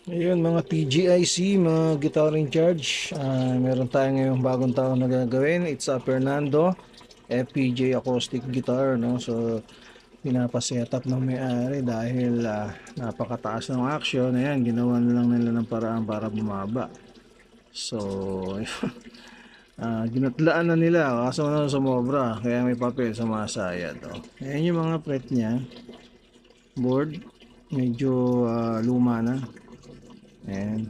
Ayun mga TGIC, mga guitar in charge. Meron tayo ngayong bagong taon na gagawin. It's a Fernando FPJ acoustic guitar, no? So pinapa-setup ng may-ari dahil napakataas ng action. Ayan, ginawa na lang nila ng paraan para bumaba. So ginatlaan na nila kaso na sumobra kaya may papel sa masayad. Oh. Ayan yung mga fret niya. Board medyo luma na. Ayan.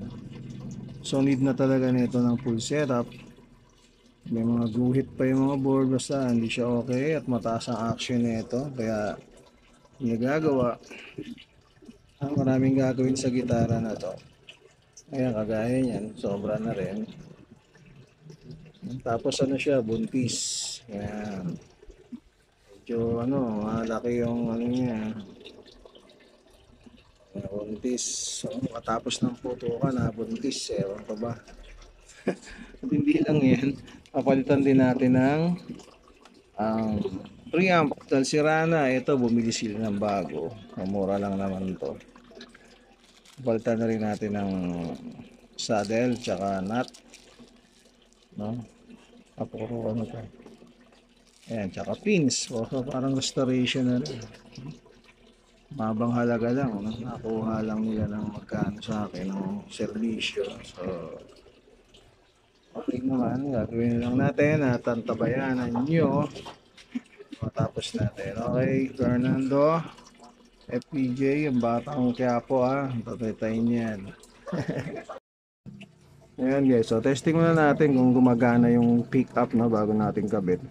So need na talaga nito ng full setup. May mga guhit pa yung mga board basta hindi siya okay at mataas ang action nito kaya hindi gagawa. Maraming gagawin sa gitara na to. Ayan, kagaya niyan, sobra na rin. Tapos ano siya, buntis. Ayan. Medyo malaki yung ano niya. Buntis. So, matapos ng putukan na buntis. Ewan ko ba. At hindi lang yan. Papalitan din natin ng ang preamp dahil sira na. Ito bumili sila ng bago, mura lang naman to. Palitan na rin natin ng saddle tsaka nut, no? Apuro ano to, ayan, tsaka pins. So, parang restoration na rin, mabang halaga lang, no? Nakuha lang nila ng magkano sa akin ng serbisyo. So okay naman, gagawin lang natin at antabayanan nyo matapos natin. Okay, Fernando FPJ, yung batang Quiapo tataytayin yan. Ayan guys, so testing muna natin kung gumagana yung pick up na bago natin kabit.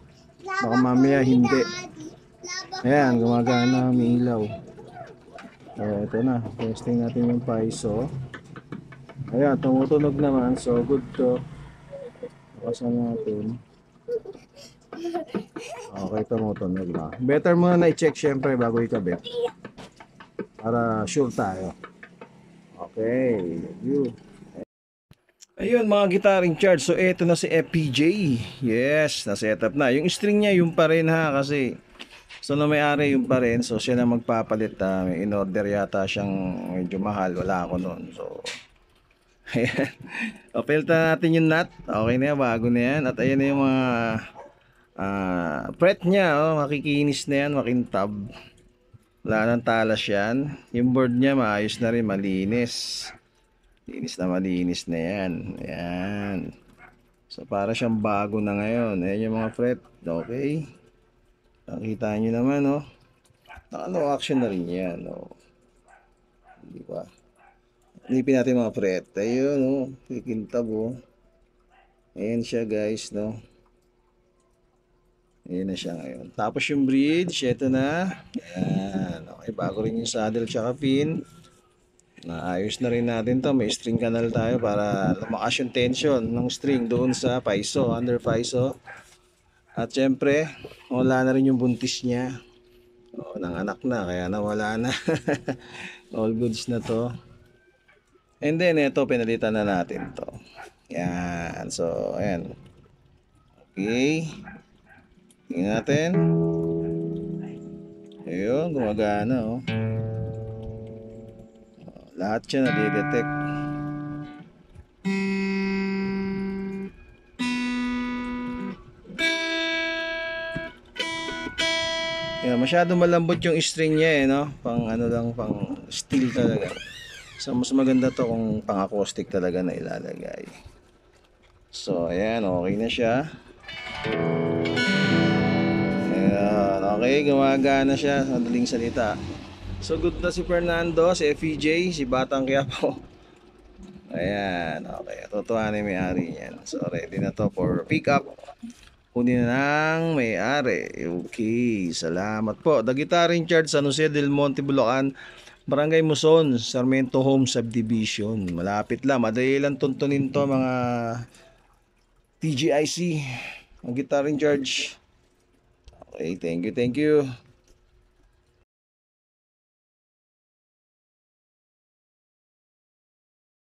Baka mamaya hindi. Ayan, gumagana, may ilaw. So ito na, testing natin yung paiso. Ayan, tumutunog naman, so good to. Bukasan natin. Okay, tumutunog na. Better muna na i-check syempre bago ikabit. Para sure tayo. Okay, you. Ayun mga guitar in charge. So eto na si FPJ. Yes, na-setup na. Yung string niya yung pa rin kasi so na may-ari yung pa rin. So siya na magpapalit. May in-order yata siyang medyo mahal. Wala ako noon. So ayan. Opelta natin yung nut. Okay na yan, bago na yan. At ayan na yung mga fret niya. Makikinis na yan, makintab. Wala nang talas yan. Yung board niya maayos na rin, malinis. Malinis na yan. Ayan. So para siyang bago na ngayon. Ayan yung mga fret. Okay. Nakita nyo naman, naka-low action na rin yan, di ba? Lipin natin mga fret. Ayun, kikintab, ayan siya guys, ayan na siya ngayon. Tapos yung bridge, ito na. Ayan. Okay, bago rin yung saddle tsaka pin. Naayos na rin natin to. May string canal tayo para lumakas yung tension ng string doon sa paiso, under paiso. At syempre, wala na rin yung buntis niya. Nanganak na, kaya nawala na. All goods na to. And then, ito, pinalitan na natin to. Yan. So, ayan. Okay. Tingnan natin. Ayun, gumagana, lahat siya na-detect. Yeah, masyado malambot yung string niya pang lang, pang steel talaga. So mas maganda to kung pang acoustic talaga na ilalagay. So ayan, okay na siya. Ayan, okay, gumagana siya, madaling salita. So good na si Fernando, si FEJ, si Batang Quiapo. Ayan, okay. Tutuwa na yung may-ari niyan. So ready na to for pick up. Kunin na ng may-ari. Okay, salamat po. The Guitar in Charge, San Jose del Monte, Bulacan, Barangay Muson, Sarmiento Home Subdivision. Malapit lang, madali lang tuntunin to mga TGIC. Ang Guitar in Charge. Okay, thank you, thank you.